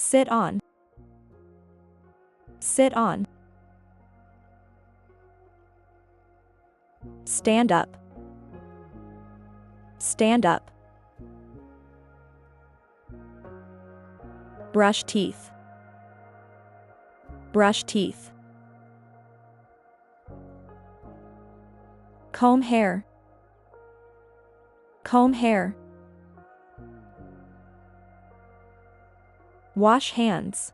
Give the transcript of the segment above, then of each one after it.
Sit on. Sit on. Stand up. Stand up. Brush teeth. Brush teeth. Comb hair. Comb hair. Wash hands.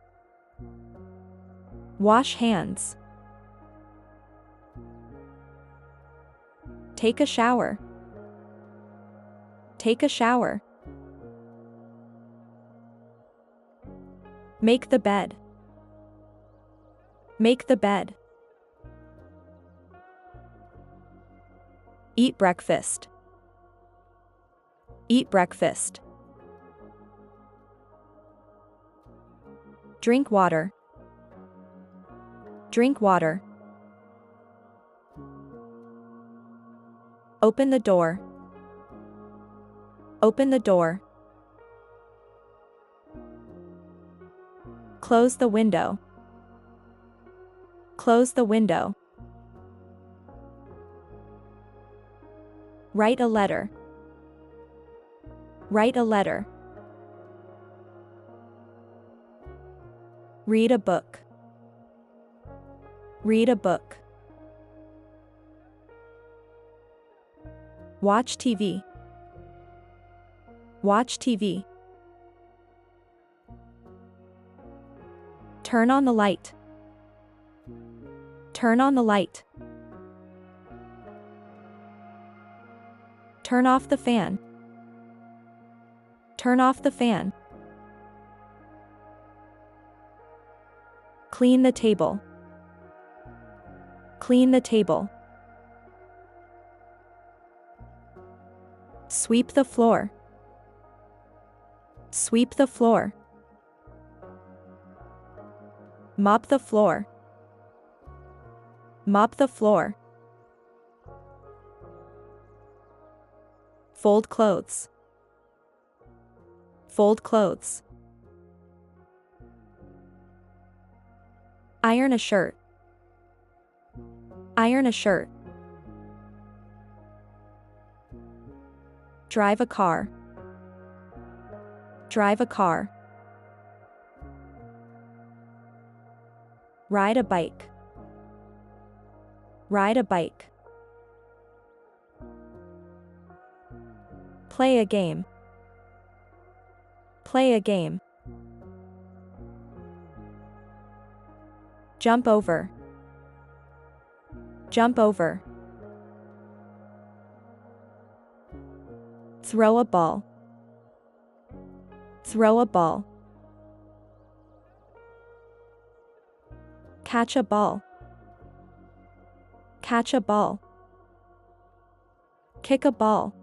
Wash hands. Take a shower. Take a shower. Make the bed. Make the bed. Eat breakfast. Eat breakfast. Drink water. Drink water. Open the door. Open the door. Close the window. Close the window. Write a letter. Write a letter. Read a book. Read a book. Watch TV. Watch TV. Turn on the light. Turn on the light. Turn off the fan. Turn off the fan. Clean the table. Clean the table. Sweep the floor. Sweep the floor. Mop the floor. Mop the floor. Fold clothes. Fold clothes. Iron a shirt. Iron a shirt. Drive a car. Drive a car. Ride a bike. Ride a bike. Play a game. Play a game. Jump over. Jump over. Throw a ball. Throw a ball. Catch a ball. Catch a ball. Kick a ball.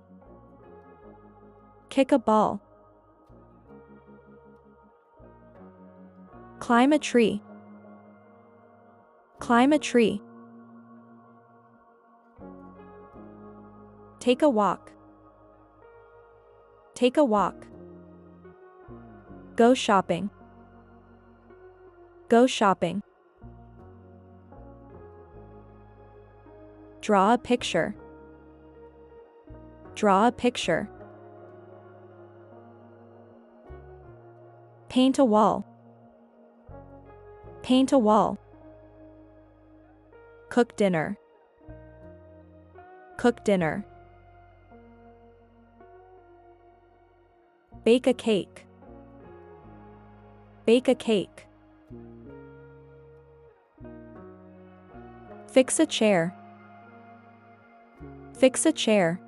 Kick a ball. Climb a tree. Climb a tree. Take a walk. Take a walk. Go shopping. Go shopping. Draw a picture. Draw a picture. Paint a wall. Paint a wall. Cook dinner. Cook dinner. Bake a cake. Bake a cake. Fix a chair. Fix a chair.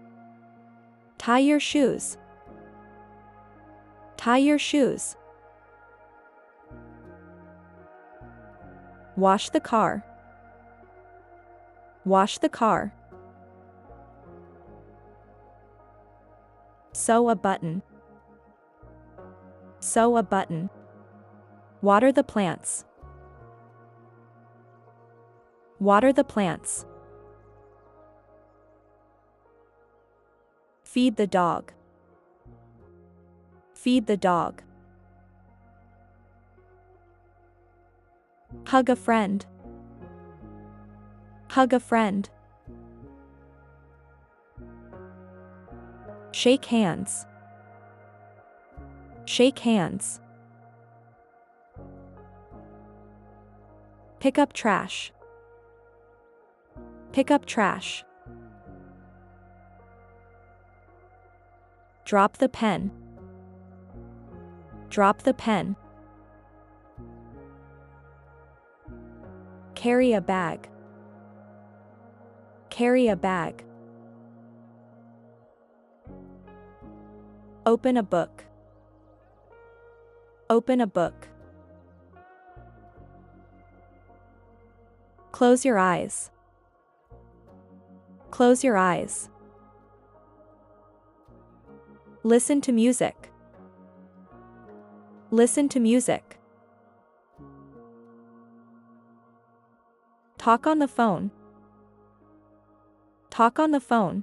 Tie your shoes. Tie your shoes. Wash the car. Wash the car. Sew a button. Sew a button. Water the plants. Water the plants. Feed the dog. Feed the dog. Hug a friend. Hug a friend. Shake hands. Shake hands. Pick up trash. Pick up trash. Drop the pen. Drop the pen. Carry a bag. Carry a bag. Open a book. Open a book. Close your eyes. Close your eyes. Listen to music. Listen to music. Talk on the phone. Talk on the phone.